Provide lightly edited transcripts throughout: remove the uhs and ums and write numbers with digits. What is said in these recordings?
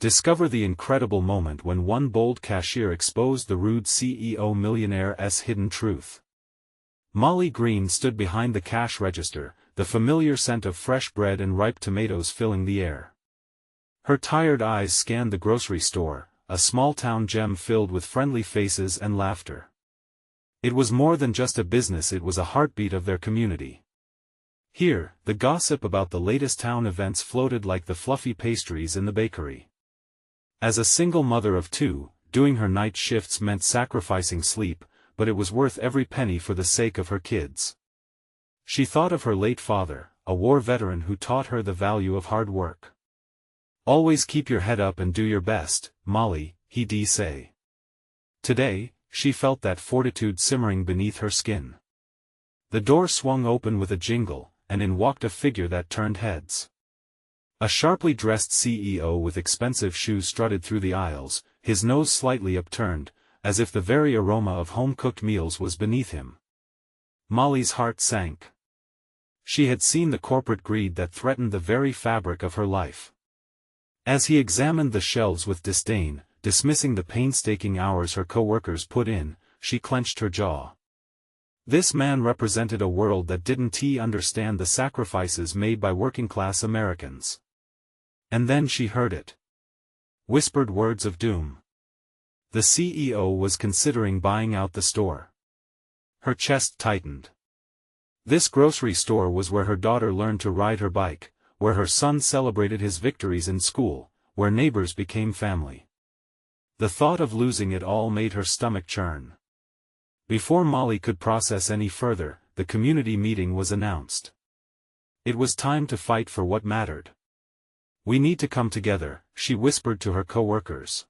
Discover the incredible moment when one bold cashier exposed the rude CEO Millionaire's hidden truth. Molly Greene stood behind the cash register, the familiar scent of fresh bread and ripe tomatoes filling the air. Her tired eyes scanned the grocery store, a small-town gem filled with friendly faces and laughter. It was more than just a business, it was a heartbeat of their community. Here, the gossip about the latest town events floated like the fluffy pastries in the bakery. As a single mother of two, doing her night shifts meant sacrificing sleep, but it was worth every penny for the sake of her kids. She thought of her late father, a war veteran who taught her the value of hard work. "Always keep your head up and do your best, Molly," he'd say. Today, she felt that fortitude simmering beneath her skin. The door swung open with a jingle, and in walked a figure that turned heads. A sharply dressed CEO with expensive shoes strutted through the aisles, his nose slightly upturned, as if the very aroma of home-cooked meals was beneath him. Molly's heart sank. She had seen the corporate greed that threatened the very fabric of her life. As he examined the shelves with disdain, dismissing the painstaking hours her co-workers put in, she clenched her jaw. This man represented a world that didn't understand the sacrifices made by working-class Americans. And then she heard it. Whispered words of doom. The CEO was considering buying out the store. Her chest tightened. This grocery store was where her daughter learned to ride her bike, where her son celebrated his victories in school, where neighbors became family. The thought of losing it all made her stomach churn. Before Molly could process any further, the community meeting was announced. It was time to fight for what mattered. "We need to come together," she whispered to her co-workers.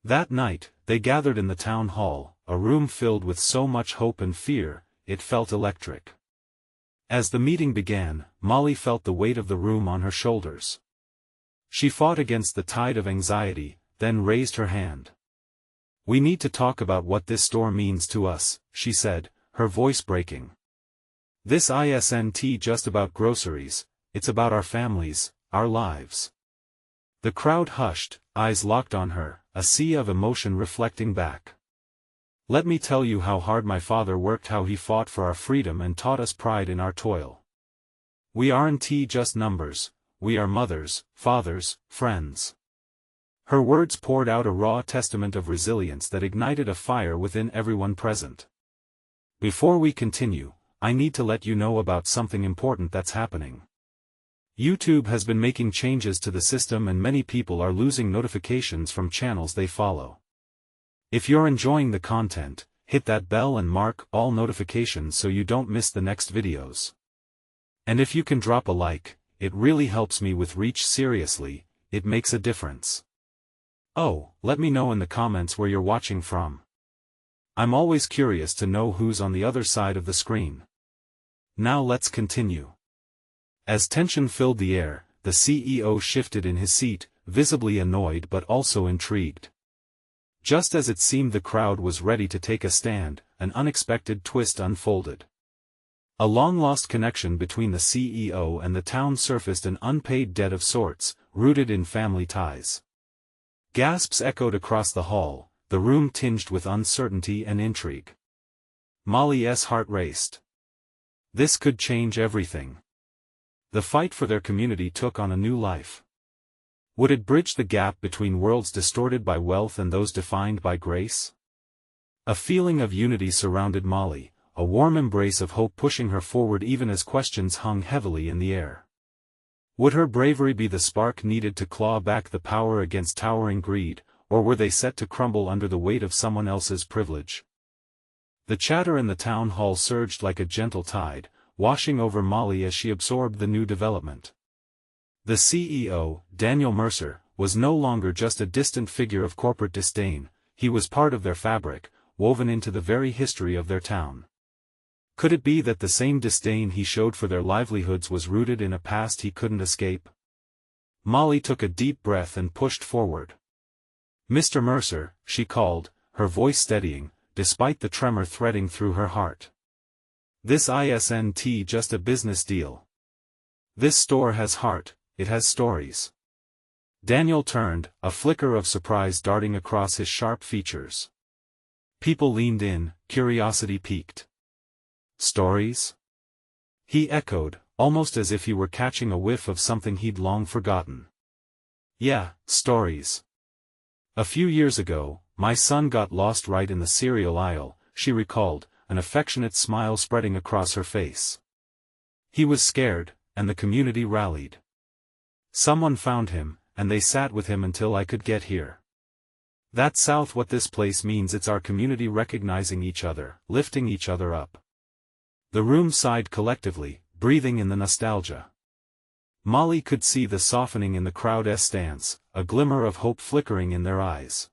That night, they gathered in the town hall, a room filled with so much hope and fear, it felt electric. As the meeting began, Molly felt the weight of the room on her shoulders. She fought against the tide of anxiety, then raised her hand. "We need to talk about what this store means to us," she said, her voice breaking. "This isn't just about groceries, it's about our families, our lives." The crowd hushed, eyes locked on her, a sea of emotion reflecting back. "Let me tell you how hard my father worked, how he fought for our freedom and taught us pride in our toil. We aren't just numbers, we are mothers, fathers, friends." Her words poured out a raw testament of resilience that ignited a fire within everyone present. "Before we continue, I need to let you know about something important that's happening. YouTube has been making changes to the system and many people are losing notifications from channels they follow. If you're enjoying the content, hit that bell and mark all notifications so you don't miss the next videos. And if you can drop a like, it really helps me with reach. Seriously, it makes a difference. Oh, let me know in the comments where you're watching from. I'm always curious to know who's on the other side of the screen. Now let's continue." As tension filled the air, the CEO shifted in his seat, visibly annoyed but also intrigued. Just as it seemed the crowd was ready to take a stand, an unexpected twist unfolded. A long-lost connection between the CEO and the town surfaced, an unpaid debt of sorts, rooted in family ties. Gasps echoed across the hall, the room tinged with uncertainty and intrigue. Molly's heart raced. This could change everything. The fight for their community took on a new life. Would it bridge the gap between worlds distorted by wealth and those defined by grace? A feeling of unity surrounded Molly, a warm embrace of hope pushing her forward even as questions hung heavily in the air. Would her bravery be the spark needed to claw back the power against towering greed, or were they set to crumble under the weight of someone else's privilege? The chatter in the town hall surged like a gentle tide, washing over Molly as she absorbed the new development. The CEO, Daniel Mercer, was no longer just a distant figure of corporate disdain, he was part of their fabric, woven into the very history of their town. Could it be that the same disdain he showed for their livelihoods was rooted in a past he couldn't escape? Molly took a deep breath and pushed forward. "Mr. Mercer," she called, her voice steadying, despite the tremor threading through her heart. "This isn't just a business deal. This store has heart, it has stories. Daniel turned, a flicker of surprise darting across his sharp features. People leaned in, curiosity piqued. Stories? He echoed, almost as if he were catching a whiff of something he'd long forgotten. Yeah, stories. A few years ago, my son got lost right in the cereal aisle, she recalled, an affectionate smile spreading across her face. He was scared, and the community rallied. Someone found him, and they sat with him until I could get here. That's what this place means. It's our community recognizing each other, lifting each other up. The room sighed collectively, breathing in the nostalgia. Molly could see the softening in the crowd's stance, a glimmer of hope flickering in their eyes.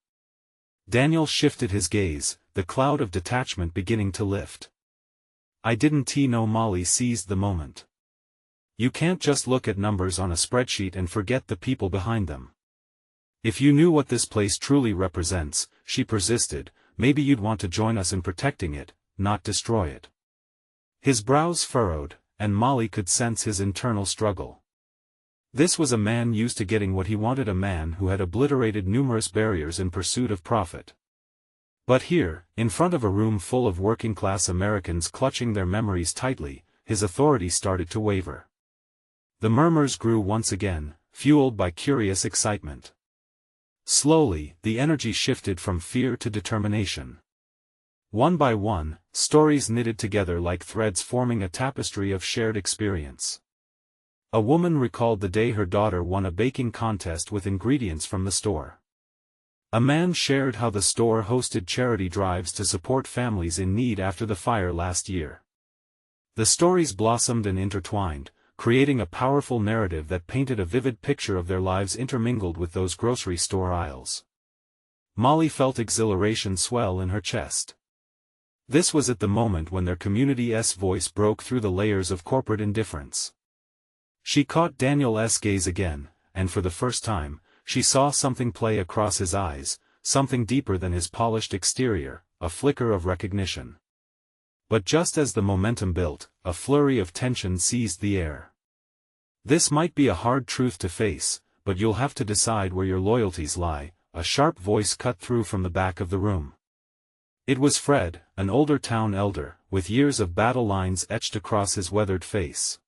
Daniel shifted his gaze, the cloud of detachment beginning to lift. I didn't know. Molly seized the moment. You can't just look at numbers on a spreadsheet and forget the people behind them. If you knew what this place truly represents, she persisted, maybe you'd want to join us in protecting it, not destroy it. His brows furrowed, and Molly could sense his internal struggle. This was a man used to getting what he wanted, a man who had obliterated numerous barriers in pursuit of profit. But here, in front of a room full of working-class Americans clutching their memories tightly, his authority started to waver. The murmurs grew once again, fueled by curious excitement. Slowly, the energy shifted from fear to determination. One by one, stories knitted together like threads forming a tapestry of shared experience. A woman recalled the day her daughter won a baking contest with ingredients from the store. A man shared how the store hosted charity drives to support families in need after the fire last year. The stories blossomed and intertwined, creating a powerful narrative that painted a vivid picture of their lives intermingled with those grocery store aisles. Molly felt exhilaration swell in her chest. This was at the moment when their community's voice broke through the layers of corporate indifference. She caught Daniel's gaze again, and for the first time, she saw something play across his eyes, something deeper than his polished exterior, a flicker of recognition. But just as the momentum built, a flurry of tension seized the air. This might be a hard truth to face, but you'll have to decide where your loyalties lie, a sharp voice cut through from the back of the room. It was Fred, an older town elder, with years of battle lines etched across his weathered face.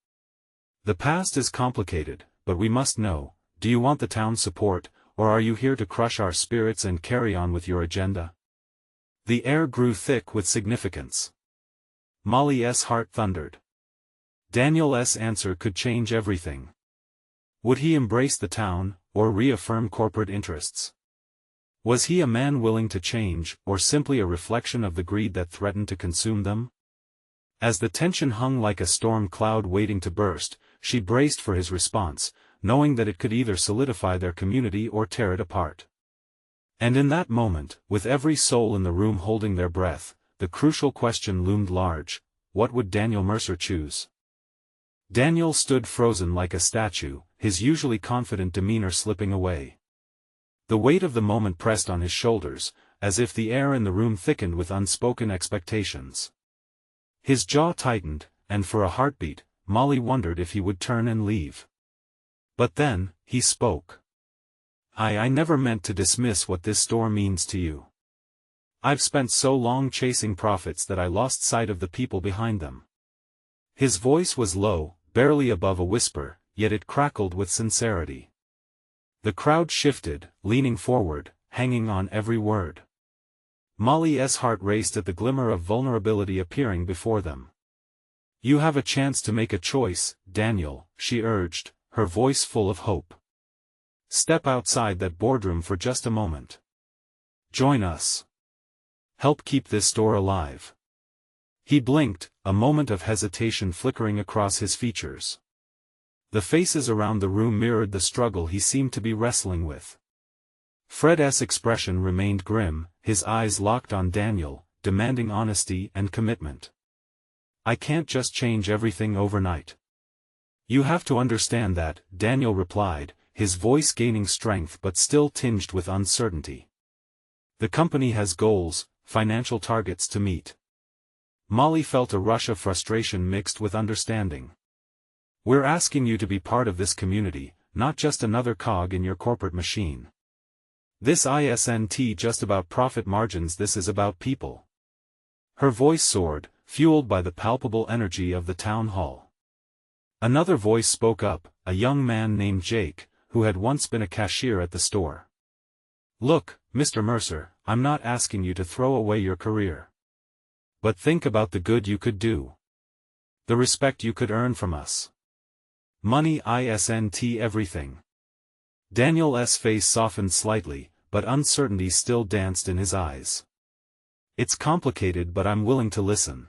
The past is complicated, but we must know, do you want the town's support, or are you here to crush our spirits and carry on with your agenda? The air grew thick with significance. Molly's heart thundered. Daniel's answer could change everything. Would he embrace the town, or reaffirm corporate interests? Was he a man willing to change, or simply a reflection of the greed that threatened to consume them? As the tension hung like a storm cloud waiting to burst, she braced for his response, knowing that it could either solidify their community or tear it apart. And in that moment, with every soul in the room holding their breath, the crucial question loomed large: what would Daniel Mercer choose? Daniel stood frozen like a statue, his usually confident demeanor slipping away. The weight of the moment pressed on his shoulders, as if the air in the room thickened with unspoken expectations. His jaw tightened, and for a heartbeat, Molly wondered if he would turn and leave. But then, he spoke. I never meant to dismiss what this store means to you. I've spent so long chasing profits that I lost sight of the people behind them. His voice was low, barely above a whisper, yet it crackled with sincerity. The crowd shifted, leaning forward, hanging on every word. Molly's heart raced at the glimmer of vulnerability appearing before them. You have a chance to make a choice, Daniel, she urged, her voice full of hope. Step outside that boardroom for just a moment. Join us. Help keep this store alive. He blinked, a moment of hesitation flickering across his features. The faces around the room mirrored the struggle he seemed to be wrestling with. Fred's expression remained grim, his eyes locked on Daniel, demanding honesty and commitment. I can't just change everything overnight. You have to understand that, Daniel replied, his voice gaining strength but still tinged with uncertainty. The company has goals, financial targets to meet. Molly felt a rush of frustration mixed with understanding. We're asking you to be part of this community, not just another cog in your corporate machine. This isn't just about profit margins, this is about people. Her voice soared, fueled by the palpable energy of the town hall. Another voice spoke up, a young man named Jake, who had once been a cashier at the store. Look, Mr. Mercer, I'm not asking you to throw away your career. But think about the good you could do. The respect you could earn from us. Money isn't everything. Daniel's face softened slightly, but uncertainty still danced in his eyes. It's complicated, but I'm willing to listen.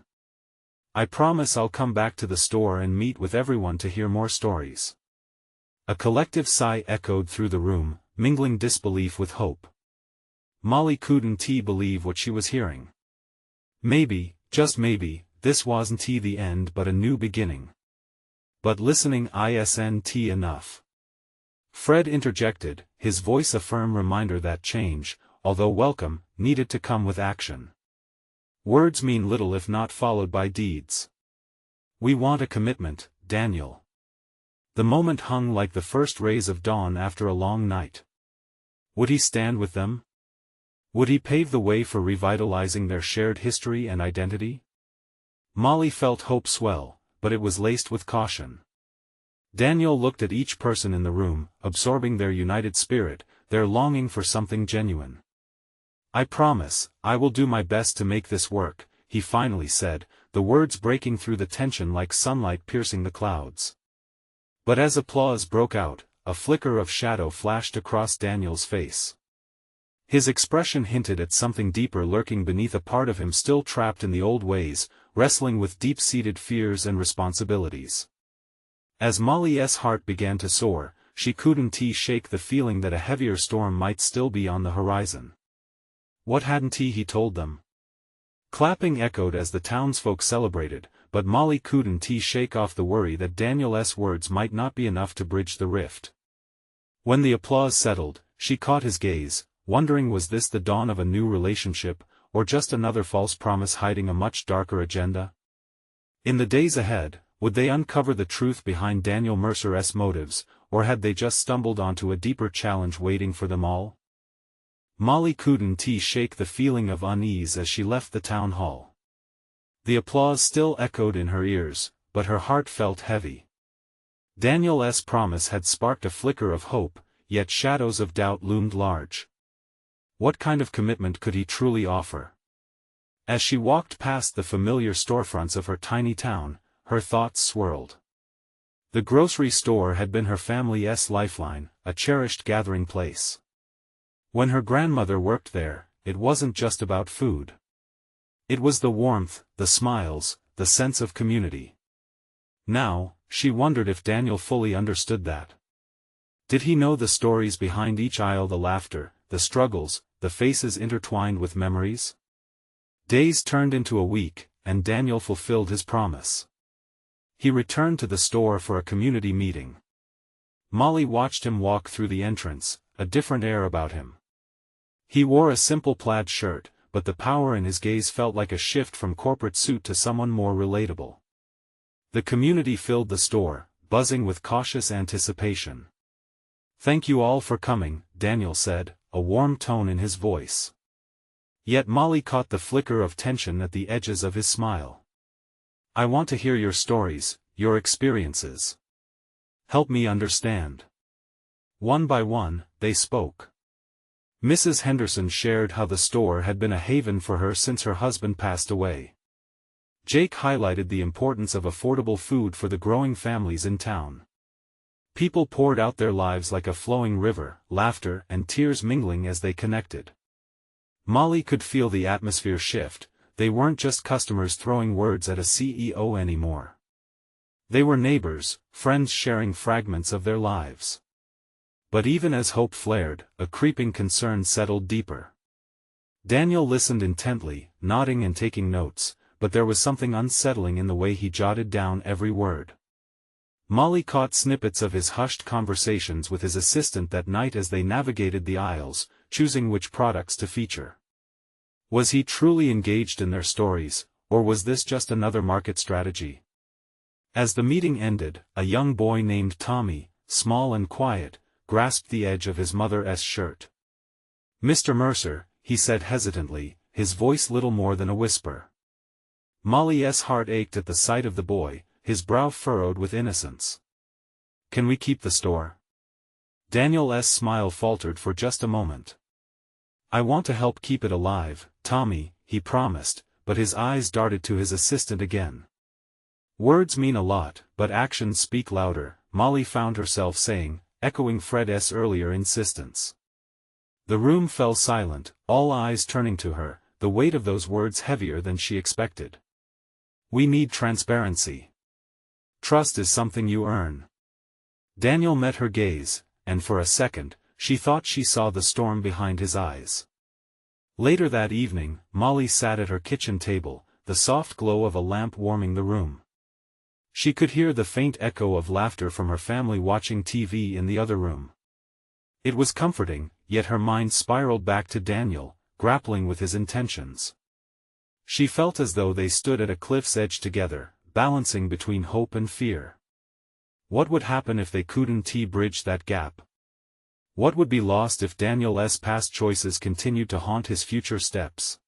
I promise I'll come back to the store and meet with everyone to hear more stories. A collective sigh echoed through the room, mingling disbelief with hope. Molly couldn't believe what she was hearing. Maybe, just maybe, this wasn't the end but a new beginning. But listening isn't enough. Fred interjected, his voice a firm reminder that change, although welcome, needed to come with action. Words mean little if not followed by deeds. We want a commitment, Daniel. The moment hung like the first rays of dawn after a long night. Would he stand with them? Would he pave the way for revitalizing their shared history and identity? Molly felt hope swell, but it was laced with caution. Daniel looked at each person in the room, absorbing their united spirit, their longing for something genuine. I promise, I will do my best to make this work, he finally said, the words breaking through the tension like sunlight piercing the clouds. But as applause broke out, a flicker of shadow flashed across Daniel's face. His expression hinted at something deeper lurking beneath, a part of him still trapped in the old ways, wrestling with deep-seated fears and responsibilities. As Molly's heart began to soar, she couldn't shake the feeling that a heavier storm might still be on the horizon. What hadn't he told them? Clapping echoed as the townsfolk celebrated, but Molly couldn't shake off the worry that Daniel's words might not be enough to bridge the rift. When the applause settled, she caught his gaze, wondering was this the dawn of a new relationship, or just another false promise hiding a much darker agenda? In the days ahead, would they uncover the truth behind Daniel Mercer's motives, or had they just stumbled onto a deeper challenge waiting for them all? Molly couldn't shake the feeling of unease as she left the town hall. The applause still echoed in her ears, but her heart felt heavy. Daniel's promise had sparked a flicker of hope, yet shadows of doubt loomed large. What kind of commitment could he truly offer? As she walked past the familiar storefronts of her tiny town, her thoughts swirled. The grocery store had been her family's lifeline, a cherished gathering place. When her grandmother worked there, it wasn't just about food. It was the warmth, the smiles, the sense of community. Now, she wondered if Daniel fully understood that. Did he know the stories behind each aisle, the laughter, the struggles, the faces intertwined with memories? Days turned into a week, and Daniel fulfilled his promise. He returned to the store for a community meeting. Molly watched him walk through the entrance, a different air about him. He wore a simple plaid shirt, but the power in his gaze felt like a shift from corporate suit to someone more relatable. The community filled the store, buzzing with cautious anticipation. Thank you all for coming, Daniel said, a warm tone in his voice. Yet Molly caught the flicker of tension at the edges of his smile. I want to hear your stories, your experiences. Help me understand. One by one, they spoke. Mrs. Henderson shared how the store had been a haven for her since her husband passed away. Jake highlighted the importance of affordable food for the growing families in town. People poured out their lives like a flowing river, laughter and tears mingling as they connected. Molly could feel the atmosphere shift. They weren't just customers throwing words at a CEO anymore. They were neighbors, friends sharing fragments of their lives. But even as hope flared, a creeping concern settled deeper. Daniel listened intently, nodding and taking notes, but there was something unsettling in the way he jotted down every word. Molly caught snippets of his hushed conversations with his assistant that night as they navigated the aisles, choosing which products to feature. Was he truly engaged in their stories, or was this just another market strategy? As the meeting ended, a young boy named Tommy, small and quiet, grasped the edge of his mother's shirt. "Mr. Mercer," he said hesitantly, his voice little more than a whisper. Molly's heart ached at the sight of the boy, his brow furrowed with innocence. "Can we keep the store?" Daniel's smile faltered for just a moment. "I want to help keep it alive, Tommy," he promised, but his eyes darted to his assistant again. "Words mean a lot, but actions speak louder," Molly found herself saying, echoing Fred's earlier insistence. The room fell silent, all eyes turning to her, the weight of those words heavier than she expected. "We need transparency. Trust is something you earn." Daniel met her gaze, and for a second, she thought she saw the storm behind his eyes. Later that evening, Molly sat at her kitchen table, the soft glow of a lamp warming the room. She could hear the faint echo of laughter from her family watching TV in the other room. It was comforting, yet her mind spiraled back to Daniel, grappling with his intentions. She felt as though they stood at a cliff's edge together, balancing between hope and fear. What would happen if they couldn't bridge that gap? What would be lost if Daniel's past choices continued to haunt his future steps?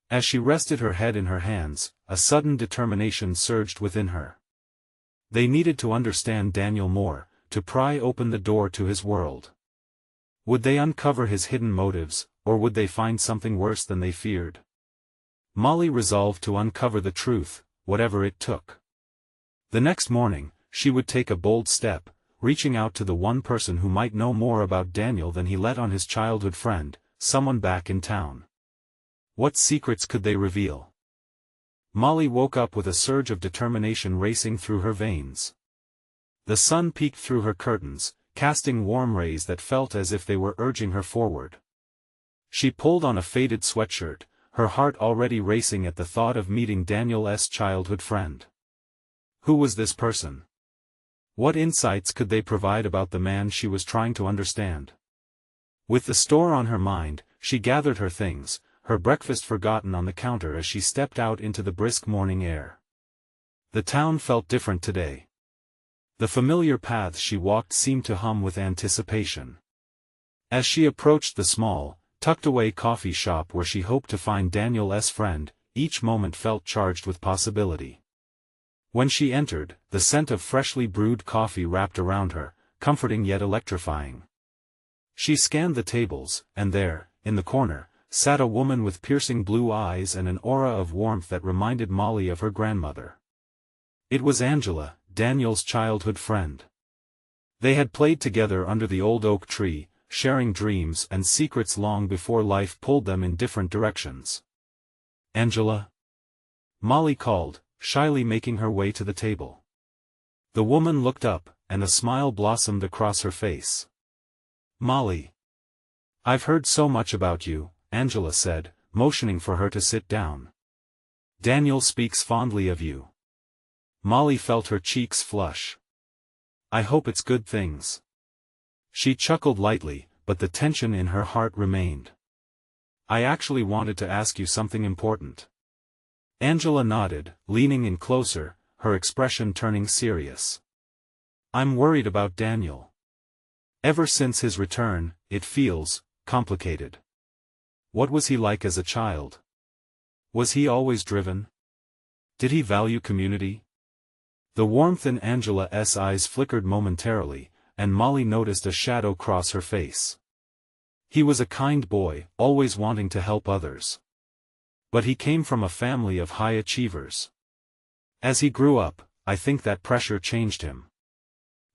As she rested her head in her hands, a sudden determination surged within her. They needed to understand Daniel more, to pry open the door to his world. Would they uncover his hidden motives, or would they find something worse than they feared? Molly resolved to uncover the truth, whatever it took. The next morning, she would take a bold step, reaching out to the one person who might know more about Daniel than he let on his childhood friend, someone back in town. What secrets could they reveal? Molly woke up with a surge of determination racing through her veins. The sun peeked through her curtains, casting warm rays that felt as if they were urging her forward. She pulled on a faded sweatshirt, her heart already racing at the thought of meeting Daniel's childhood friend. Who was this person? What insights could they provide about the man she was trying to understand? With the store on her mind, she gathered her things, her breakfast forgotten on the counter as she stepped out into the brisk morning air. The town felt different today. The familiar paths she walked seemed to hum with anticipation. As she approached the small, tucked-away coffee shop where she hoped to find Daniel's friend, each moment felt charged with possibility. When she entered, the scent of freshly brewed coffee wrapped around her, comforting yet electrifying. She scanned the tables, and there, in the corner, sat a woman with piercing blue eyes and an aura of warmth that reminded Molly of her grandmother. It was Angela, Daniel's childhood friend. They had played together under the old oak tree, sharing dreams and secrets long before life pulled them in different directions. "Angela?" Molly called, shyly making her way to the table. The woman looked up, and a smile blossomed across her face. "Molly. I've heard so much about you," Angela said, motioning for her to sit down. "Daniel speaks fondly of you." Molly felt her cheeks flush. "I hope it's good things." She chuckled lightly, but the tension in her heart remained. "I actually wanted to ask you something important." Angela nodded, leaning in closer, her expression turning serious. "I'm worried about Daniel. Ever since his return, it feels complicated. What was he like as a child? Was he always driven? Did he value community?" The warmth in Angela's eyes flickered momentarily, and Molly noticed a shadow cross her face. He was a kind boy, always wanting to help others. But he came from a family of high achievers. As he grew up, I think that pressure changed him.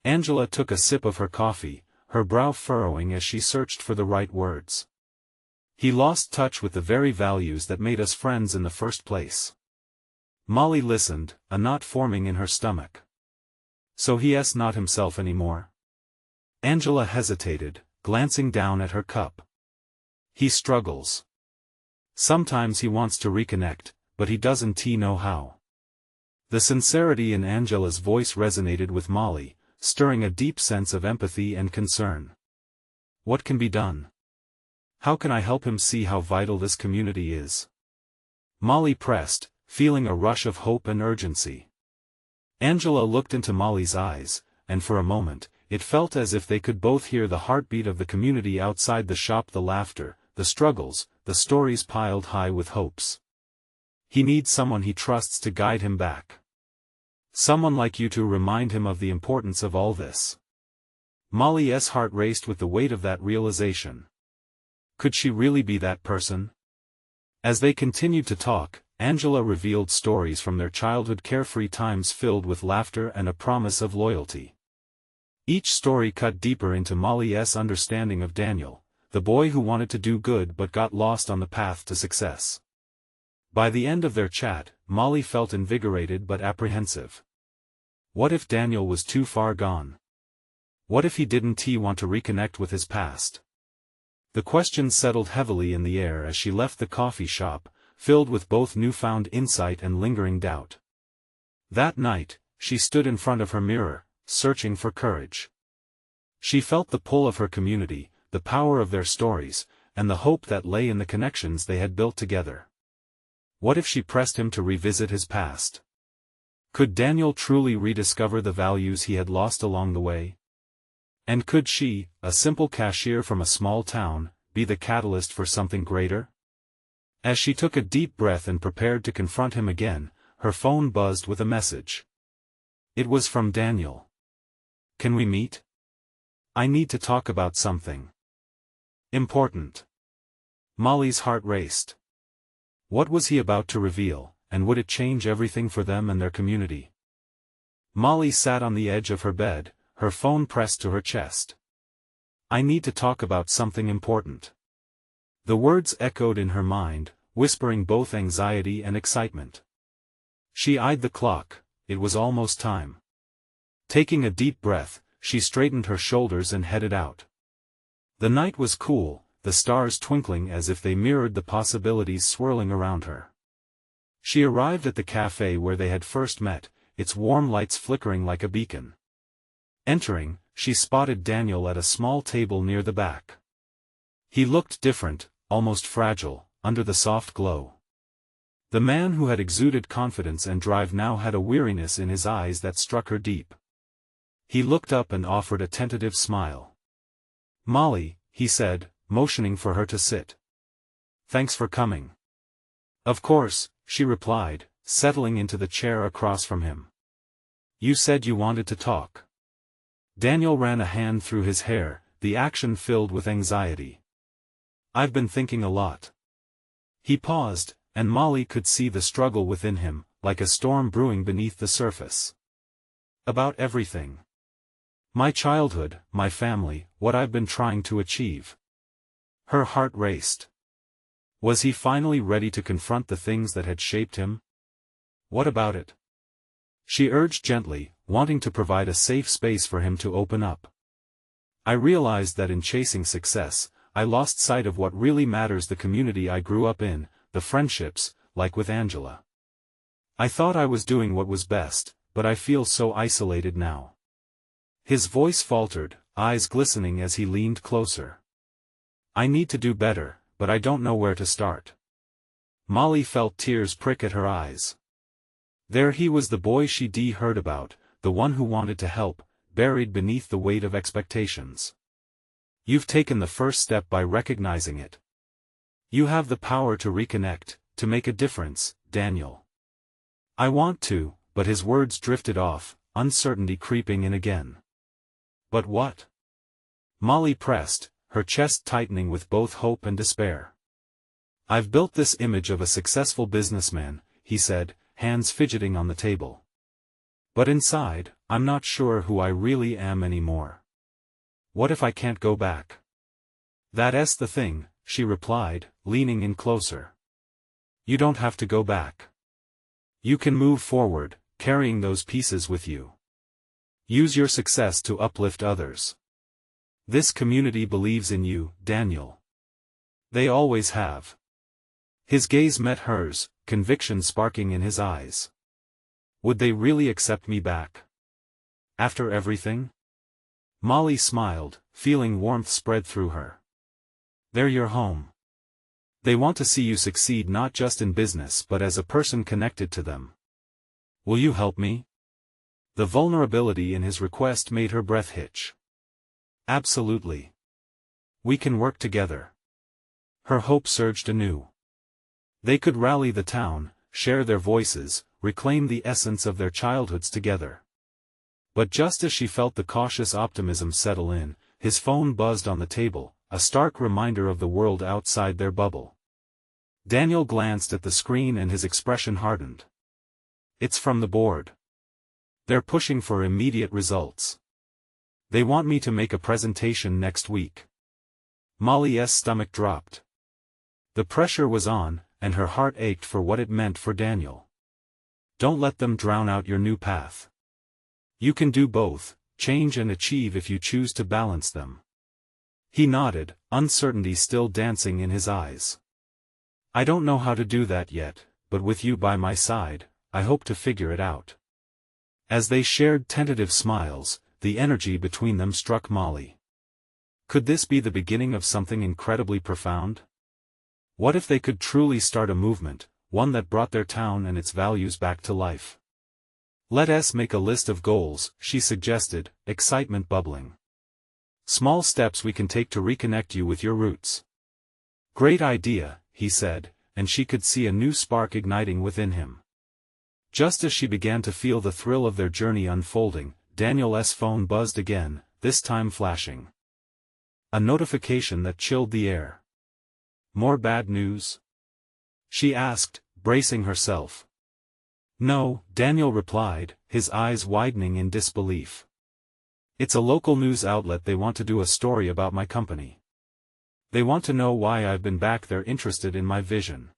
Angela took a sip of her coffee, her brow furrowing as she searched for the right words. He lost touch with the very values that made us friends in the first place. Molly listened, a knot forming in her stomach. So he's not himself anymore? Angela hesitated, glancing down at her cup. He struggles. Sometimes he wants to reconnect, but he doesn't know how. The sincerity in Angela's voice resonated with Molly, stirring a deep sense of empathy and concern. What can be done? How can I help him see how vital this community is? Molly pressed, feeling a rush of hope and urgency. Angela looked into Molly's eyes, and for a moment, it felt as if they could both hear the heartbeat of the community outside the shop, the laughter, the struggles, the stories piled high with hopes. He needs someone he trusts to guide him back. Someone like you to remind him of the importance of all this. Molly's heart raced with the weight of that realization. Could she really be that person? As they continued to talk, Angela revealed stories from their childhood carefree times filled with laughter and a promise of loyalty. Each story cut deeper into Molly's understanding of Daniel, the boy who wanted to do good but got lost on the path to success. By the end of their chat, Molly felt invigorated but apprehensive. What if Daniel was too far gone? What if he didn't want to reconnect with his past? The question settled heavily in the air as she left the coffee shop, filled with both newfound insight and lingering doubt. That night, she stood in front of her mirror, searching for courage. She felt the pull of her community, the power of their stories, and the hope that lay in the connections they had built together. What if she pressed him to revisit his past? Could Daniel truly rediscover the values he had lost along the way? And could she, a simple cashier from a small town, be the catalyst for something greater? As she took a deep breath and prepared to confront him again, her phone buzzed with a message. It was from Daniel. Can we meet? I need to talk about something important. Molly's heart raced. What was he about to reveal, and would it change everything for them and their community? Molly sat on the edge of her bed, her phone pressed to her chest. I need to talk about something important. The words echoed in her mind, whispering both anxiety and excitement. She eyed the clock, it was almost time. Taking a deep breath, she straightened her shoulders and headed out. The night was cool, the stars twinkling as if they mirrored the possibilities swirling around her. She arrived at the cafe where they had first met, its warm lights flickering like a beacon. Entering, she spotted Daniel at a small table near the back. He looked different, almost fragile, under the soft glow. The man who had exuded confidence and drive now had a weariness in his eyes that struck her deep. He looked up and offered a tentative smile. Molly, he said, motioning for her to sit. Thanks for coming. Of course, she replied, settling into the chair across from him. You said you wanted to talk. Daniel ran a hand through his hair, the action filled with anxiety. I've been thinking a lot. He paused, and Molly could see the struggle within him, like a storm brewing beneath the surface. About everything. My childhood, my family, what I've been trying to achieve. Her heart raced. Was he finally ready to confront the things that had shaped him? What about it? She urged gently, wanting to provide a safe space for him to open up. I realized that in chasing success, I lost sight of what really matters: the community I grew up in, the friendships, like with Angela. I thought I was doing what was best, but I feel so isolated now. His voice faltered, eyes glistening as he leaned closer. I need to do better, but I don't know where to start. Molly felt tears prick at her eyes. There he was, the boy she'd heard about, the one who wanted to help, buried beneath the weight of expectations. You've taken the first step by recognizing it. You have the power to reconnect, to make a difference, Daniel. I want to, but his words drifted off, uncertainty creeping in again. But what? Molly pressed, her chest tightening with both hope and despair. I've built this image of a successful businessman, he said, hands fidgeting on the table. But inside, I'm not sure who I really am anymore. What if I can't go back? That's the thing, she replied, leaning in closer. You don't have to go back. You can move forward, carrying those pieces with you. Use your success to uplift others. This community believes in you, Daniel. They always have. His gaze met hers, conviction sparking in his eyes. Would they really accept me back? After everything? Molly smiled, feeling warmth spread through her. They're your home. They want to see you succeed not just in business but as a person connected to them. Will you help me? The vulnerability in his request made her breath hitch. Absolutely. We can work together. Her hope surged anew. They could rally the town, share their voices, reclaim the essence of their childhoods together. But just as she felt the cautious optimism settle in, his phone buzzed on the table, a stark reminder of the world outside their bubble. Daniel glanced at the screen and his expression hardened. It's from the board. They're pushing for immediate results. They want me to make a presentation next week. Molly's stomach dropped. The pressure was on, and her heart ached for what it meant for Daniel. Don't let them drown out your new path. You can do both, change and achieve if you choose to balance them. He nodded, uncertainty still dancing in his eyes. I don't know how to do that yet, but with you by my side, I hope to figure it out. As they shared tentative smiles, the energy between them struck Molly. Could this be the beginning of something incredibly profound? What if they could truly start a movement, one that brought their town and its values back to life? Let us make a list of goals, she suggested, excitement bubbling. Small steps we can take to reconnect you with your roots. Great idea, he said, and she could see a new spark igniting within him. Just as she began to feel the thrill of their journey unfolding, Daniel's phone buzzed again, this time flashing. A notification that chilled the air. More bad news? She asked, bracing herself. No, Daniel replied, his eyes widening in disbelief. It's a local news outlet. They want to do a story about my company. They want to know why I've been back. They're interested in my vision.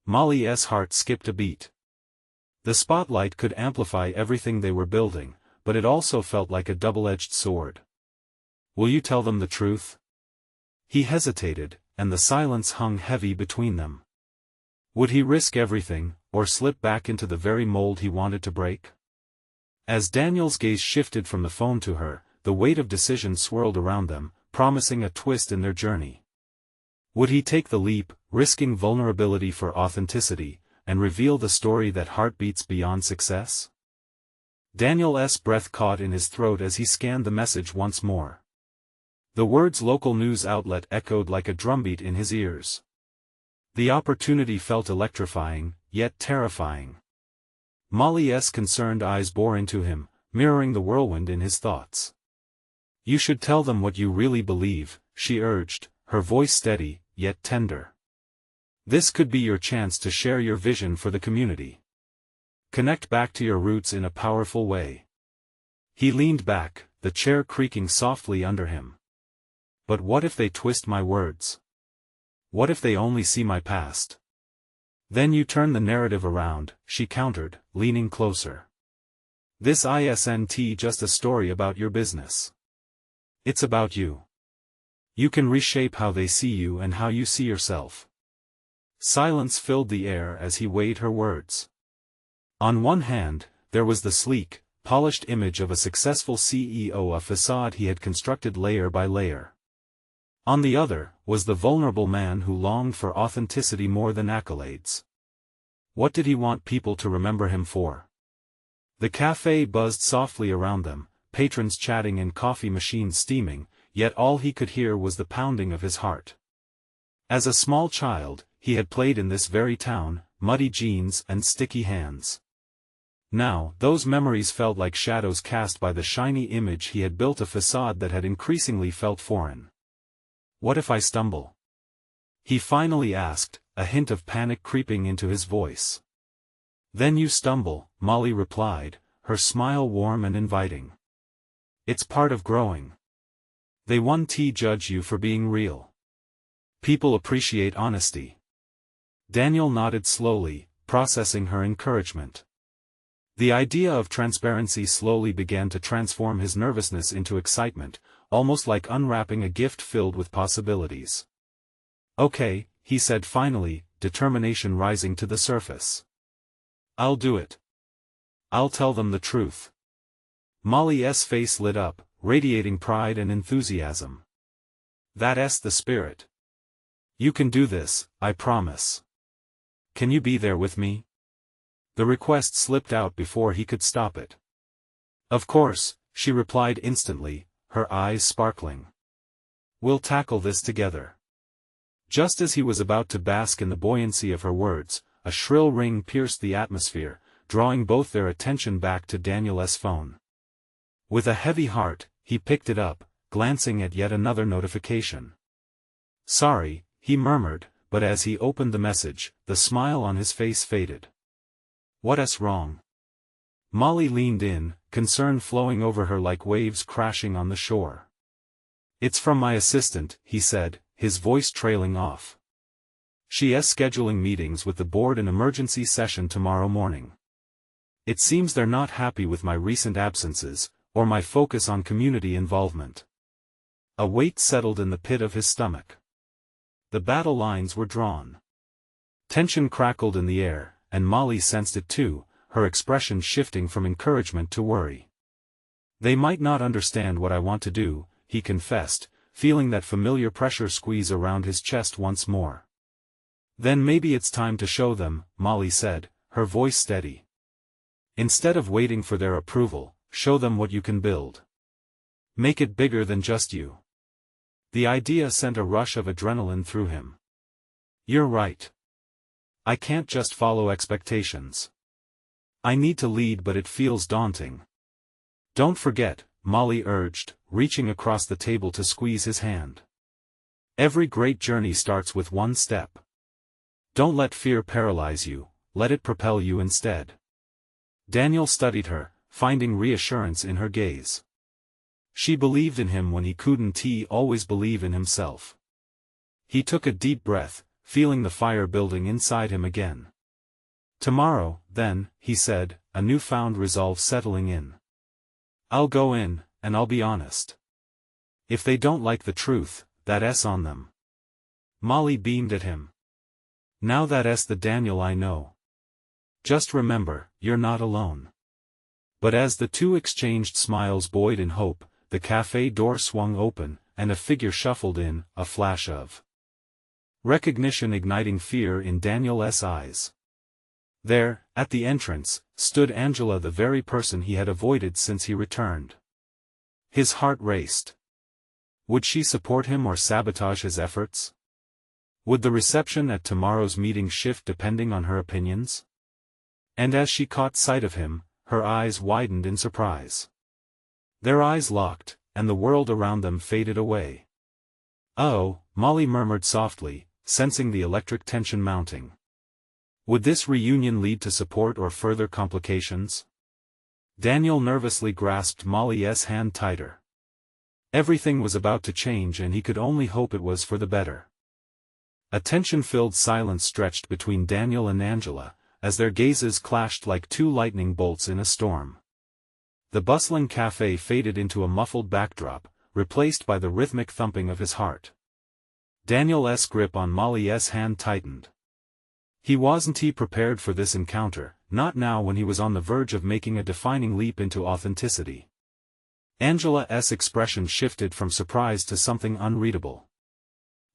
Molly's heart skipped a beat. The spotlight could amplify everything they were building, but it also felt like a double-edged sword. Will you tell them the truth? He hesitated, and the silence hung heavy between them. Would he risk everything, or slip back into the very mold he wanted to break? As Daniel's gaze shifted from the phone to her, the weight of decision swirled around them, promising a twist in their journey. Would he take the leap, risking vulnerability for authenticity, and reveal the story that heartbeats beyond success? Daniel's breath caught in his throat as he scanned the message once more. The words local news outlet echoed like a drumbeat in his ears. The opportunity felt electrifying, yet terrifying. Molly's concerned eyes bore into him, mirroring the whirlwind in his thoughts. You should tell them what you really believe, she urged, her voice steady, yet tender. This could be your chance to share your vision for the community. Connect back to your roots in a powerful way. He leaned back, the chair creaking softly under him. But what if they twist my words? What if they only see my past? Then you turn the narrative around, she countered, leaning closer. This isn't just a story about your business. It's about you. You can reshape how they see you and how you see yourself. Silence filled the air as he weighed her words. On one hand, there was the sleek, polished image of a successful CEO, a facade he had constructed layer by layer. On the other, was the vulnerable man who longed for authenticity more than accolades. What did he want people to remember him for? The cafe buzzed softly around them, patrons chatting and coffee machines steaming, yet all he could hear was the pounding of his heart. As a small child, he had played in this very town, muddy jeans and sticky hands. Now, those memories felt like shadows cast by the shiny image he had built, a facade that had increasingly felt foreign. What if I stumble? He finally asked, a hint of panic creeping into his voice. Then you stumble, Molly replied, her smile warm and inviting. It's part of growing. They won't judge you for being real. People appreciate honesty. Daniel nodded slowly, processing her encouragement. The idea of transparency slowly began to transform his nervousness into excitement, almost like unwrapping a gift filled with possibilities. Okay, he said finally, determination rising to the surface. I'll do it. I'll tell them the truth. Molly's face lit up, radiating pride and enthusiasm. That's the spirit. You can do this, I promise. Can you be there with me? The request slipped out before he could stop it. Of course, she replied instantly, her eyes sparkling. "We'll tackle this together." Just as he was about to bask in the buoyancy of her words, a shrill ring pierced the atmosphere, drawing both their attention back to Daniel's phone. With a heavy heart, he picked it up, glancing at yet another notification. "Sorry," he murmured, but as he opened the message, the smile on his face faded. "What's wrong?" Molly leaned in, concern flowing over her like waves crashing on the shore. "It's from my assistant," he said, his voice trailing off. "She's scheduling meetings with the board an emergency session tomorrow morning. It seems they're not happy with my recent absences, or my focus on community involvement." A weight settled in the pit of his stomach. The battle lines were drawn. Tension crackled in the air, and Molly sensed it too, her expression shifting from encouragement to worry. "They might not understand what I want to do," he confessed, feeling that familiar pressure squeeze around his chest once more. "Then maybe it's time to show them," Molly said, her voice steady. "Instead of waiting for their approval, show them what you can build. Make it bigger than just you." The idea sent a rush of adrenaline through him. "You're right. I can't just follow expectations. I need to lead, but it feels daunting." "Don't forget," Molly urged, reaching across the table to squeeze his hand. "Every great journey starts with one step. Don't let fear paralyze you, let it propel you instead." Daniel studied her, finding reassurance in her gaze. She believed in him when he couldn't always believe in himself. He took a deep breath, feeling the fire building inside him again. "Tomorrow, then," he said, a newfound resolve settling in. "I'll go in, and I'll be honest. If they don't like the truth, that's on them." Molly beamed at him. "Now that's the Daniel I know. Just remember, you're not alone." But as the two exchanged smiles buoyed in hope, the cafe door swung open, and a figure shuffled in, a flash of recognition igniting fear in Daniel's eyes. There, at the entrance, stood Angela, the very person he had avoided since he returned. His heart raced. Would she support him or sabotage his efforts? Would the reception at tomorrow's meeting shift depending on her opinions? And as she caught sight of him, her eyes widened in surprise. Their eyes locked, and the world around them faded away. "Oh," Molly murmured softly, sensing the electric tension mounting. Would this reunion lead to support or further complications? Daniel nervously grasped Molly's hand tighter. Everything was about to change, and he could only hope it was for the better. A tension-filled silence stretched between Daniel and Angela, as their gazes clashed like two lightning bolts in a storm. The bustling cafe faded into a muffled backdrop, replaced by the rhythmic thumping of his heart. Daniel's grip on Molly's hand tightened. He wasn't prepared for this encounter, not now when he was on the verge of making a defining leap into authenticity. Angela's expression shifted from surprise to something unreadable.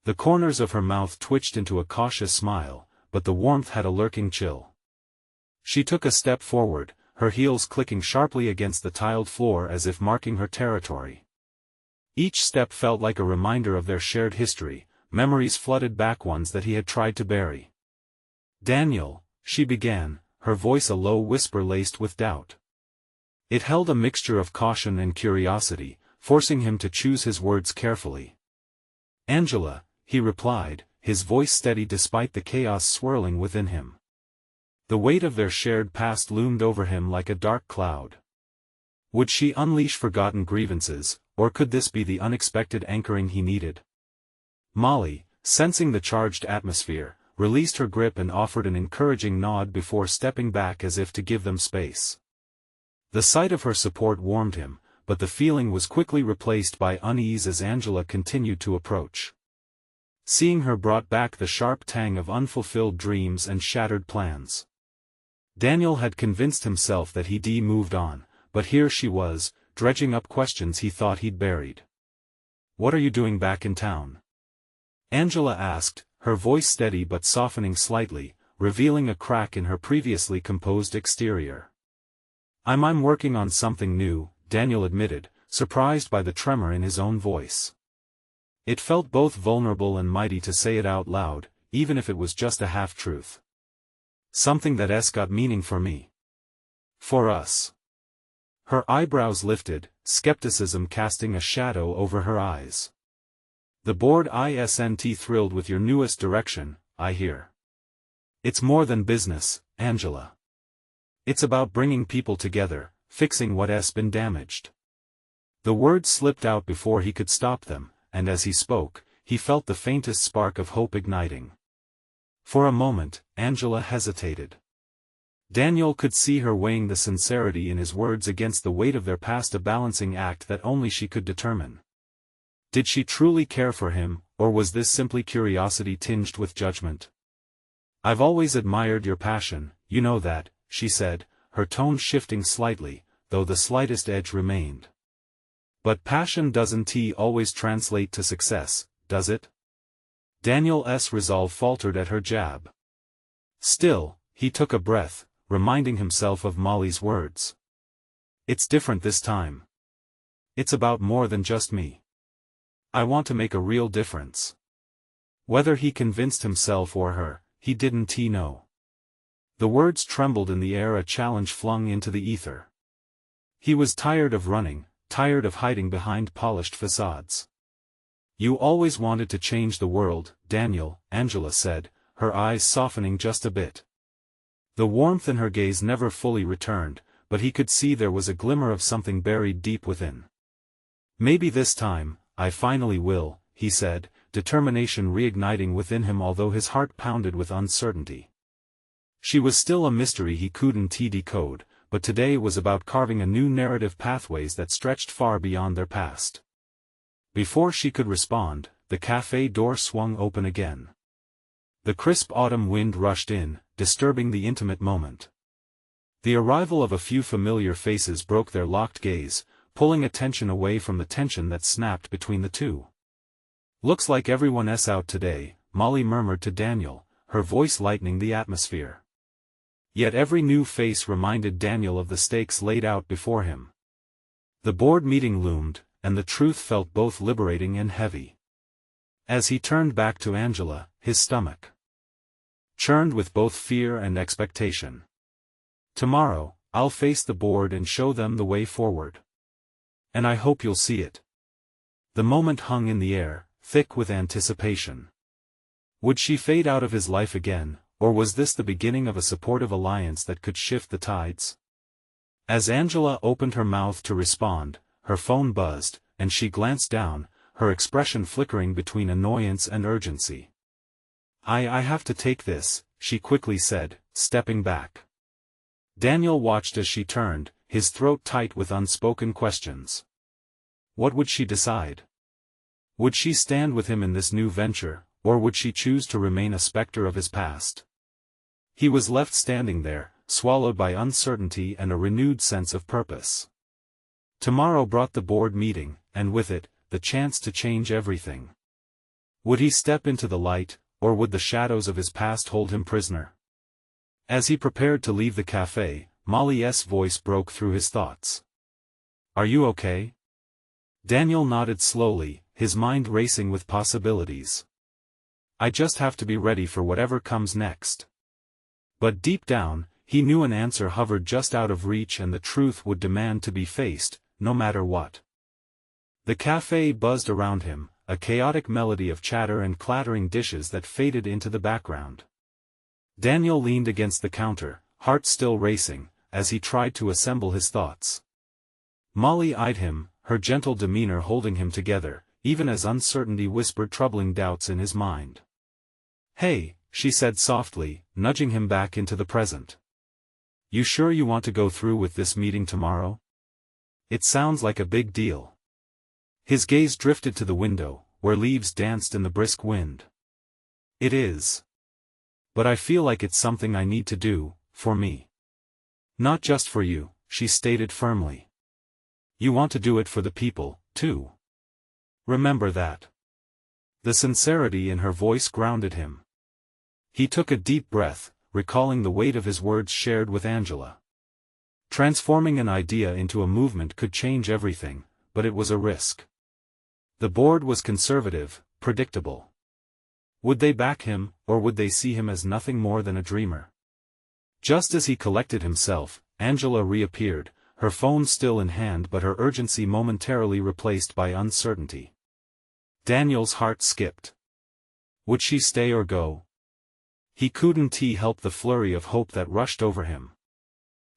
The corners of her mouth twitched into a cautious smile, but the warmth had a lurking chill. She took a step forward, her heels clicking sharply against the tiled floor as if marking her territory. Each step felt like a reminder of their shared history, memories flooded back, ones that he had tried to bury. "Daniel," she began, her voice a low whisper laced with doubt. It held a mixture of caution and curiosity, forcing him to choose his words carefully. "Angela," he replied, his voice steady despite the chaos swirling within him. The weight of their shared past loomed over him like a dark cloud. Would she unleash forgotten grievances, or could this be the unexpected anchoring he needed? Molly, sensing the charged atmosphere, released her grip and offered an encouraging nod before stepping back as if to give them space. The sight of her support warmed him, but the feeling was quickly replaced by unease as Angela continued to approach. Seeing her brought back the sharp tang of unfulfilled dreams and shattered plans. Daniel had convinced himself that he'd moved on, but here she was, dredging up questions he thought he'd buried. "What are you doing back in town?" Angela asked, her voice steady but softening slightly, revealing a crack in her previously composed exterior. I'm working on something new," Daniel admitted, surprised by the tremor in his own voice. It felt both vulnerable and mighty to say it out loud, even if it was just a half-truth. Something that's got meaning for me. For us. Her eyebrows lifted, skepticism casting a shadow over her eyes. The board isn't thrilled with your newest direction, I hear. It's more than business, Angela. It's about bringing people together, fixing what's been damaged. The words slipped out before he could stop them, and as he spoke, he felt the faintest spark of hope igniting. For a moment, Angela hesitated. Daniel could see her weighing the sincerity in his words against the weight of their past, a balancing act that only she could determine. Did she truly care for him, or was this simply curiosity tinged with judgment? I've always admired your passion, you know that, she said, her tone shifting slightly, though the slightest edge remained. But passion doesn't always translate to success, does it? Daniel's resolve faltered at her jab. Still, he took a breath, reminding himself of Molly's words. It's different this time. It's about more than just me. I want to make a real difference. Whether he convinced himself or her, he didn't know. The words trembled in the air, a challenge flung into the ether. He was tired of running, tired of hiding behind polished facades. You always wanted to change the world, Daniel, Angela said, her eyes softening just a bit. The warmth in her gaze never fully returned, but he could see there was a glimmer of something buried deep within. Maybe this time, I finally will, he said, determination reigniting within him although his heart pounded with uncertainty. She was still a mystery he couldn't decode, but today was about carving a new narrative, pathways that stretched far beyond their past. Before she could respond, the cafe door swung open again. The crisp autumn wind rushed in, disturbing the intimate moment. The arrival of a few familiar faces broke their locked gaze, pulling attention away from the tension that snapped between the two. Looks like everyone's out today, Molly murmured to Daniel, her voice lightening the atmosphere. Yet every new face reminded Daniel of the stakes laid out before him. The board meeting loomed, and the truth felt both liberating and heavy. As he turned back to Angela, his stomach churned with both fear and expectation. Tomorrow, I'll face the board and show them the way forward. And I hope you'll see it. The moment hung in the air, thick with anticipation. Would she fade out of his life again, or was this the beginning of a supportive alliance that could shift the tides? As Angela opened her mouth to respond, her phone buzzed, and she glanced down, her expression flickering between annoyance and urgency. I have to take this, she quickly said, stepping back. Daniel watched as she turned, his throat tight with unspoken questions. What would she decide? Would she stand with him in this new venture, or would she choose to remain a specter of his past? He was left standing there, swallowed by uncertainty and a renewed sense of purpose. Tomorrow brought the board meeting, and with it, the chance to change everything. Would he step into the light, or would the shadows of his past hold him prisoner? As he prepared to leave the cafe, Molly's voice broke through his thoughts. Are you okay? Daniel nodded slowly, his mind racing with possibilities. I just have to be ready for whatever comes next. But deep down, he knew an answer hovered just out of reach and the truth would demand to be faced, no matter what. The cafe buzzed around him, a chaotic melody of chatter and clattering dishes that faded into the background. Daniel leaned against the counter, heart still racing, as he tried to assemble his thoughts. Molly eyed him, her gentle demeanor holding him together, even as uncertainty whispered troubling doubts in his mind. Hey, she said softly, nudging him back into the present. You sure you want to go through with this meeting tomorrow? It sounds like a big deal. His gaze drifted to the window, where leaves danced in the brisk wind. It is. But I feel like it's something I need to do, for me. Not just for you, she stated firmly. You want to do it for the people, too. Remember that. The sincerity in her voice grounded him. He took a deep breath, recalling the weight of his words shared with Angela. Transforming an idea into a movement could change everything, but it was a risk. The board was conservative, predictable. Would they back him, or would they see him as nothing more than a dreamer? Just as he collected himself, Angela reappeared, her phone still in hand but her urgency momentarily replaced by uncertainty. Daniel's heart skipped. Would she stay or go? He couldn't help the flurry of hope that rushed over him.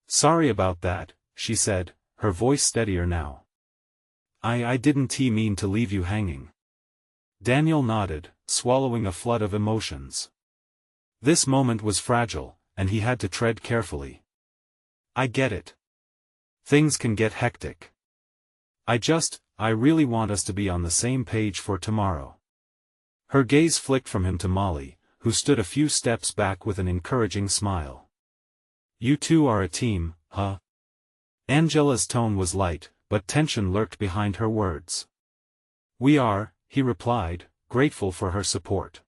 "Sorry about that," she said, her voice steadier now. I didn't mean to leave you hanging." Daniel nodded, swallowing a flood of emotions. This moment was fragile, and he had to tread carefully. "I get it. Things can get hectic. I really want us to be on the same page for tomorrow." Her gaze flicked from him to Molly, who stood a few steps back with an encouraging smile. "You two are a team, huh?" Angela's tone was light, but tension lurked behind her words. "We are," he replied, grateful for her support.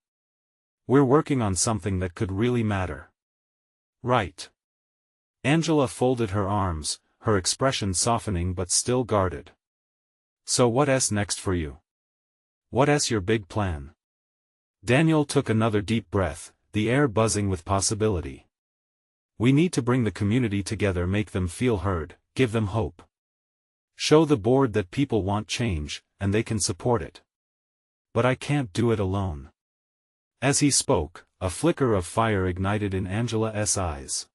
"We're working on something that could really matter." "Right." Angela folded her arms, her expression softening but still guarded. "So what's next for you? What's your big plan?" Daniel took another deep breath, the air buzzing with possibility. "We need to bring the community together, make them feel heard, give them hope. Show the board that people want change, and they can support it. But I can't do it alone." As he spoke, a flicker of fire ignited in Angela's eyes.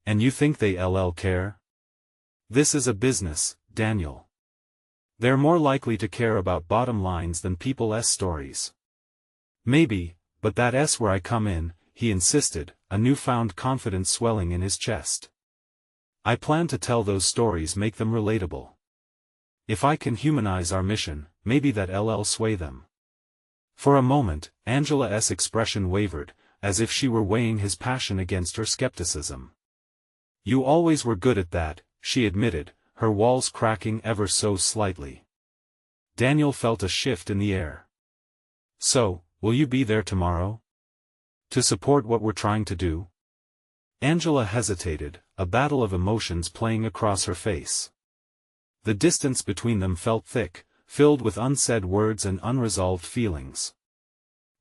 "And you think they'll care? This is a business, Daniel. They're more likely to care about bottom lines than people's stories." "Maybe, but that's where I come in," he insisted, a newfound confidence swelling in his chest. "I plan to tell those stories, make them relatable. If I can humanize our mission, maybe that'll sway them." For a moment, Angela's expression wavered, as if she were weighing his passion against her skepticism. "You always were good at that," she admitted, her walls cracking ever so slightly. Daniel felt a shift in the air. "So, will you be there tomorrow? To support what we're trying to do?" Angela hesitated, a battle of emotions playing across her face. The distance between them felt thick, filled with unsaid words and unresolved feelings.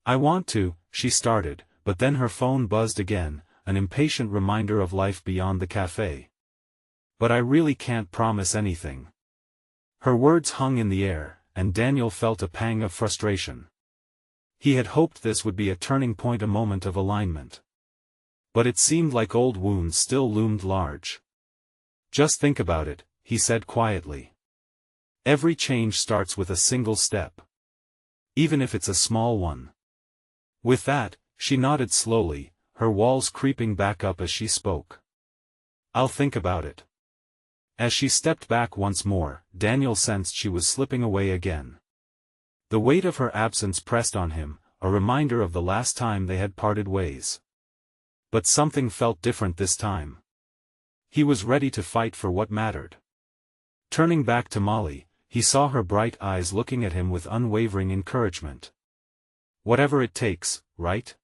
"I want to," she started, but then her phone buzzed again, an impatient reminder of life beyond the cafe. "But I really can't promise anything." Her words hung in the air, and Daniel felt a pang of frustration. He had hoped this would be a turning point, a moment of alignment. But it seemed like old wounds still loomed large. "Just think about it," he said quietly. "Every change starts with a single step. Even if it's a small one." With that, she nodded slowly, her walls creeping back up as she spoke. "I'll think about it." As she stepped back once more, Daniel sensed she was slipping away again. The weight of her absence pressed on him, a reminder of the last time they had parted ways. But something felt different this time. He was ready to fight for what mattered. Turning back to Molly, he saw her bright eyes looking at him with unwavering encouragement. "Whatever it takes, right?"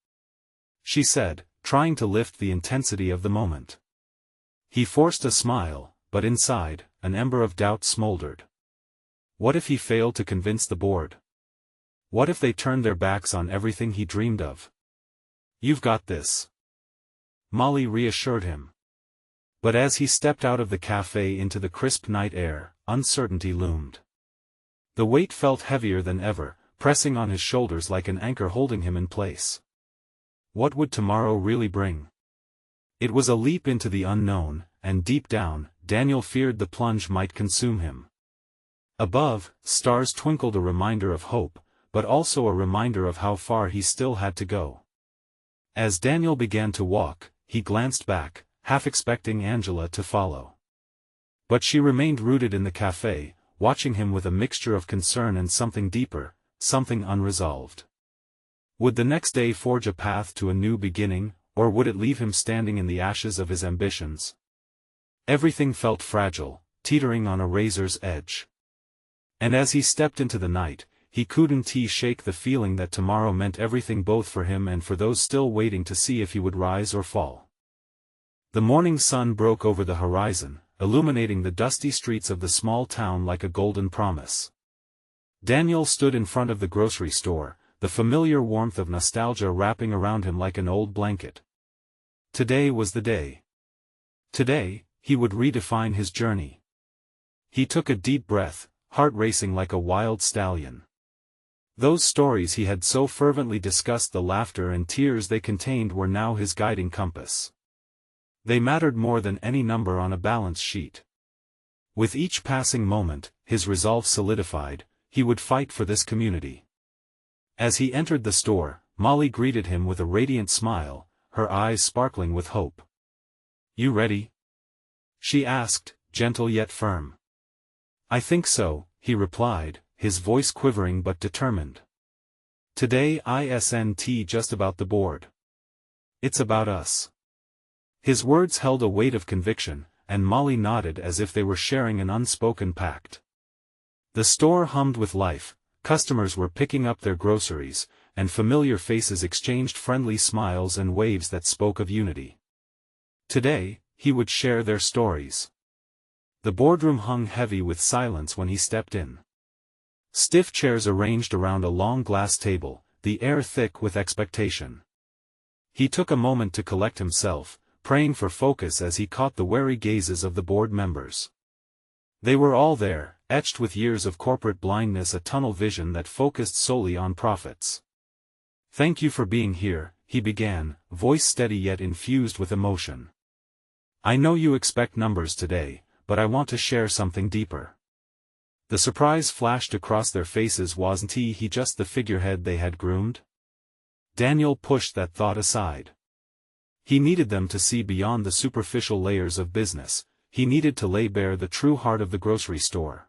she said, trying to lift the intensity of the moment. He forced a smile, but inside, an ember of doubt smoldered. What if he failed to convince the board? What if they turned their backs on everything he dreamed of? "You've got this," Molly reassured him. But as he stepped out of the cafe into the crisp night air, uncertainty loomed. The weight felt heavier than ever, pressing on his shoulders like an anchor holding him in place. What would tomorrow really bring? It was a leap into the unknown, and deep down, Daniel feared the plunge might consume him. Above, stars twinkled, a reminder of hope, but also a reminder of how far he still had to go. As Daniel began to walk, he glanced back, half expecting Angela to follow. But she remained rooted in the cafe, watching him with a mixture of concern and something deeper, something unresolved. Would the next day forge a path to a new beginning, or would it leave him standing in the ashes of his ambitions? Everything felt fragile, teetering on a razor's edge. And as he stepped into the night, he couldn't shake the feeling that tomorrow meant everything, both for him and for those still waiting to see if he would rise or fall. The morning sun broke over the horizon, illuminating the dusty streets of the small town like a golden promise. Daniel stood in front of the grocery store, the familiar warmth of nostalgia wrapping around him like an old blanket. Today was the day. Today, he would redefine his journey. He took a deep breath, heart racing like a wild stallion. Those stories he had so fervently discussed, the laughter and tears they contained, were now his guiding compass. They mattered more than any number on a balance sheet. With each passing moment, his resolve solidified: he would fight for this community. As he entered the store, Molly greeted him with a radiant smile, her eyes sparkling with hope. "You ready?" she asked, gentle yet firm. "I think so," he replied, his voice quivering but determined. "Today isn't just about the board. It's about us." His words held a weight of conviction, and Molly nodded as if they were sharing an unspoken pact. The store hummed with life, customers were picking up their groceries, and familiar faces exchanged friendly smiles and waves that spoke of unity. Today, he would share their stories. The boardroom hung heavy with silence when he stepped in. Stiff chairs arranged around a long glass table, the air thick with expectation. He took a moment to collect himself, praying for focus as he caught the wary gazes of the board members. They were all there, etched with years of corporate blindness, a tunnel vision that focused solely on profits. "Thank you for being here," he began, voice steady yet infused with emotion. "I know you expect numbers today, but I want to share something deeper." The surprise flashed across their faces. Wasn't he just the figurehead they had groomed? Daniel pushed that thought aside. He needed them to see beyond the superficial layers of business. He needed to lay bare the true heart of the grocery store.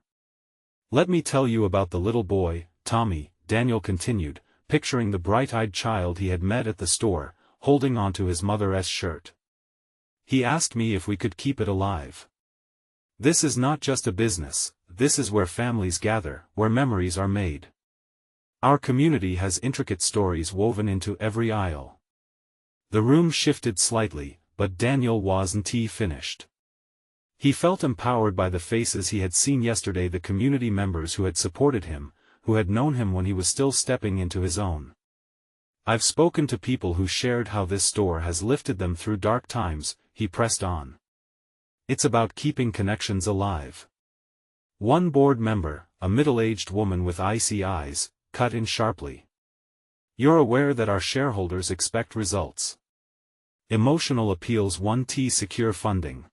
"Let me tell you about the little boy, Tommy," Daniel continued, picturing the bright-eyed child he had met at the store, holding onto his mother's shirt. "He asked me if we could keep it alive. This is not just a business, this is where families gather, where memories are made. Our community has intricate stories woven into every aisle." The room shifted slightly, but Daniel wasn't finished. He felt empowered by the faces he had seen yesterday, the community members who had supported him, who had known him when he was still stepping into his own. "I've spoken to people who shared how this store has lifted them through dark times," he pressed on. "It's about keeping connections alive." One board member, a middle-aged woman with icy eyes, cut in sharply. "You're aware that our shareholders expect results. Emotional appeals won't secure funding."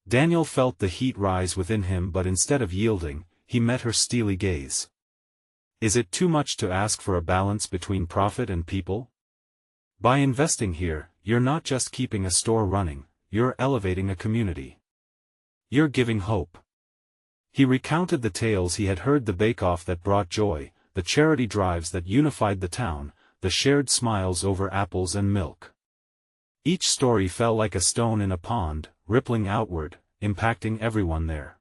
Daniel felt the heat rise within him, but instead of yielding, he met her steely gaze. "Is it too much to ask for a balance between profit and people? By investing here, you're not just keeping a store running, you're elevating a community. You're giving hope." He recounted the tales he had heard, the bake-off that brought joy, the charity drives that unified the town, the shared smiles over apples and milk. Each story fell like a stone in a pond, rippling outward, impacting everyone there.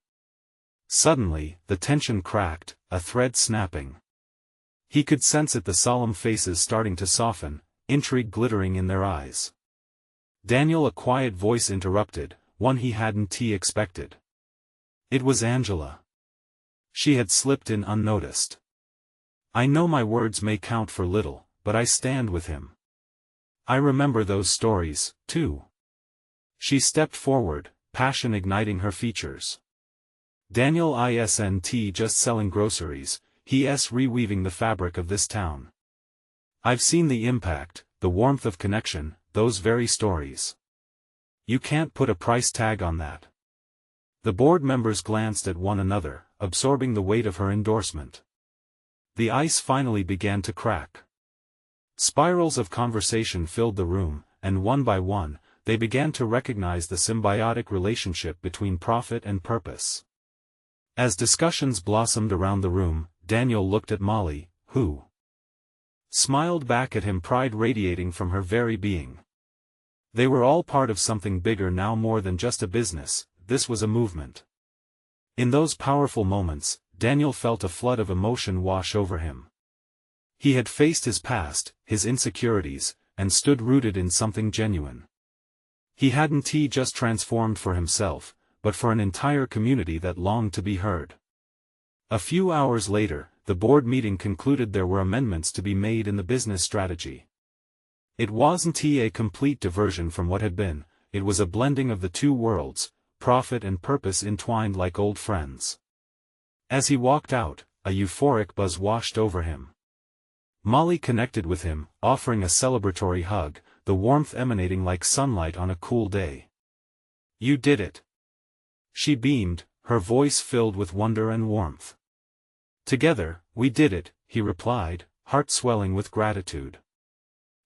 Suddenly, the tension cracked, a thread snapping. He could sense it, the solemn faces starting to soften, intrigue glittering in their eyes. Daniel, a quiet voice interrupted, one he hadn't expected. It was Angela. She had slipped in unnoticed. "I know my words may count for little, but I stand with him. I remember those stories, too." She stepped forward, passion igniting her features. "Daniel isn't just selling groceries, he's reweaving the fabric of this town. I've seen the impact, the warmth of connection, those very stories. You can't put a price tag on that." The board members glanced at one another, absorbing the weight of her endorsement. The ice finally began to crack. Spirals of conversation filled the room, and one by one, they began to recognize the symbiotic relationship between profit and purpose. As discussions blossomed around the room, Daniel looked at Molly, who smiled back at him, pride radiating from her very being. They were all part of something bigger now, more than just a business. This was a movement. In those powerful moments, Daniel felt a flood of emotion wash over him. He had faced his past, his insecurities, and stood rooted in something genuine. He hadn't just transformed for himself, but for an entire community that longed to be heard. A few hours later, the board meeting concluded there were amendments to be made in the business strategy. It wasn't a complete diversion from what had been, it was a blending of the two worlds, profit and purpose entwined like old friends. As he walked out, a euphoric buzz washed over him. Molly connected with him, offering a celebratory hug, the warmth emanating like sunlight on a cool day. "You did it." She beamed, her voice filled with wonder and warmth. "Together, we did it," he replied, heart swelling with gratitude.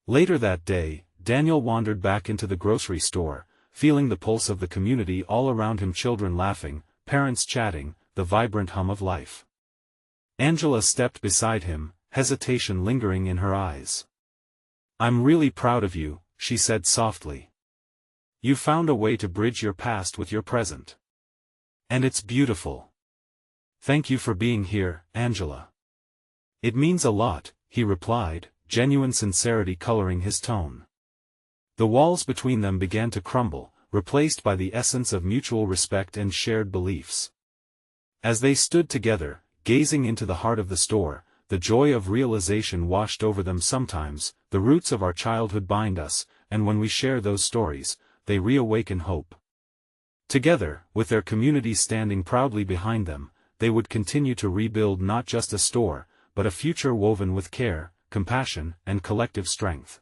Later that day, Daniel wandered back into the grocery store, feeling the pulse of the community all around him, children laughing, parents chatting, the vibrant hum of life. Angela stepped beside him, hesitation lingering in her eyes. "I'm really proud of you," she said softly. "You found a way to bridge your past with your present. And it's beautiful. Thank you for being here, Angela." "It means a lot," he replied, genuine sincerity coloring his tone. The walls between them began to crumble, replaced by the essence of mutual respect and shared beliefs. As they stood together, gazing into the heart of the store, the joy of realization washed over them. Sometimes, the roots of our childhood bind us, and when we share those stories, they reawaken hope. Together, with their community standing proudly behind them, they would continue to rebuild not just a store, but a future woven with care, compassion, and collective strength.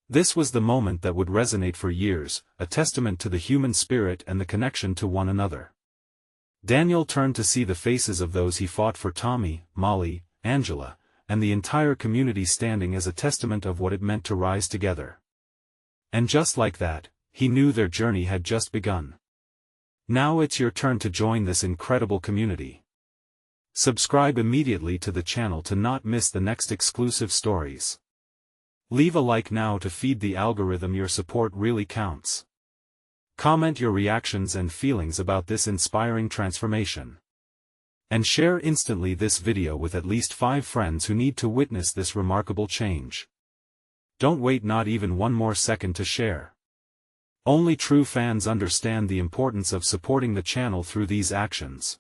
This was the moment that would resonate for years, a testament to the human spirit and the connection to one another. Daniel turned to see the faces of those he fought for: Tommy, Molly, Angela, and the entire community standing as a testament of what it meant to rise together. And just like that, he knew their journey had just begun. Now it's your turn to join this incredible community. Subscribe immediately to the channel to not miss the next exclusive stories. Leave a like now to feed the algorithm. Your support really counts. Comment your reactions and feelings about this inspiring transformation. And share instantly this video with at least 5 friends who need to witness this remarkable change. Don't wait not even one more second to share. Only true fans understand the importance of supporting the channel through these actions.